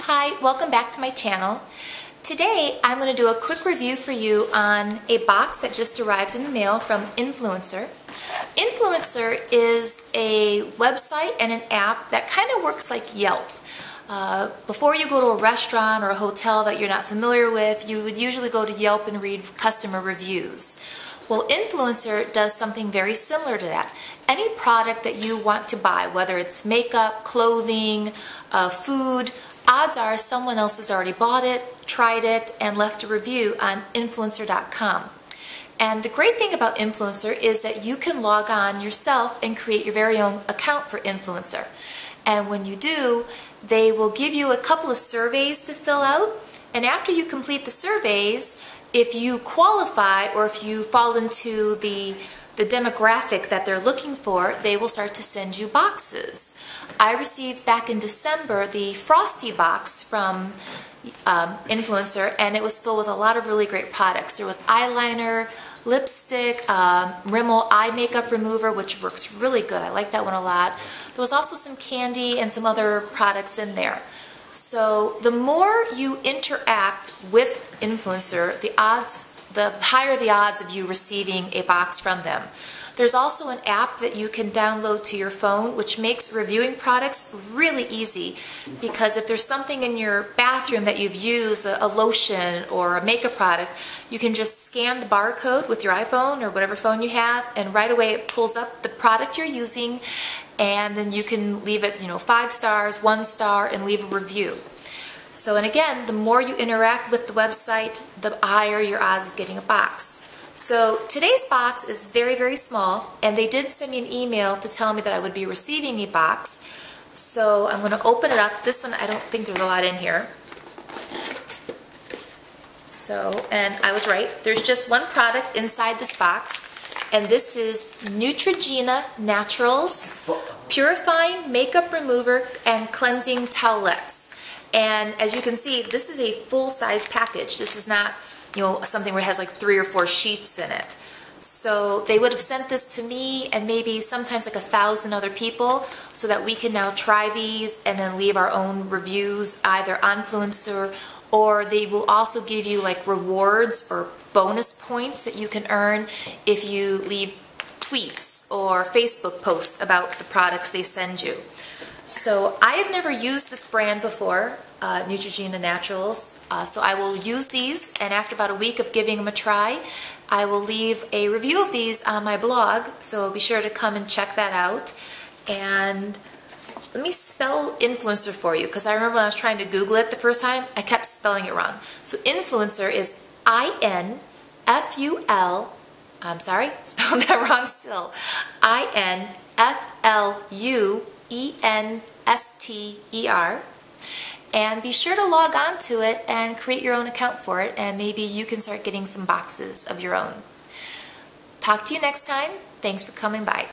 Hi, welcome back to my channel. Today I'm going to do a quick review for you on a box that just arrived in the mail from Influencer. Influencer is a website and an app that kind of works like Yelp. Before you go to a restaurant or a hotel that you're not familiar with, you would usually go to Yelp and read customer reviews. Well, Influencer does something very similar to that. Any product that you want to buy, whether it's makeup, clothing, food, odds are someone else has already bought it, tried it, and left a review on influencer.com. And the great thing about Influencer is that you can log on yourself and create your very own account for Influencer. And when you do, they will give you a couple of surveys to fill out. And after you complete the surveys, if you qualify or if you fall into the demographic that they're looking for, they will start to send you boxes. I received back in December the Frosty box from Influencer, and it was filled with a lot of really great products. There was eyeliner, lipstick, Rimmel eye makeup remover, which works really good. I like that one a lot. There was also some candy and some other products in there. So the more you interact with Influencer, the higher the odds of you receiving a box from them. There's also an app that you can download to your phone which makes reviewing products really easy, because if there's something in your bathroom that you've used, a lotion or a makeup product, you can just scan the barcode with your iPhone or whatever phone you have, and right away it pulls up the product you're using, and then you can leave it 5 stars, 1 star, and leave a review. So, and again, the more you interact with the website, the higher your odds of getting a box. So today's box is very, very small, and they did send me an email to tell me that I would be receiving a box. So I'm going to open it up. This one, I don't think there's a lot in here. So, and I was right. There's just one product inside this box, and this is Neutrogena Naturals Purifying Makeup Remover and Cleansing Towelettes. And as you can see, this is a full-size package. This is not something where it has like 3 or 4 sheets in it. So they would have sent this to me and maybe sometimes like 1,000 other people, so that we can now try these and then leave our own reviews either on Influencer, or they will also give you like rewards or bonus points that you can earn if you leave tweets or Facebook posts about the products they send you. So I have never used this brand before, Neutrogena Naturals, so I will use these, and after about a week of giving them a try, I will leave a review of these on my blog, so be sure to come and check that out. And let me spell Influencer for you, because I remember when I was trying to Google it the first time, I kept spelling it wrong. So Influencer is I-N-F-U-L, I'm sorry, spelled that wrong still, I-N-F-L-U-E-N-S-T-E-R. And be sure to log on to it and create your own account for it, and maybe you can start getting some boxes of your own. Talk to you next time. Thanks for coming by.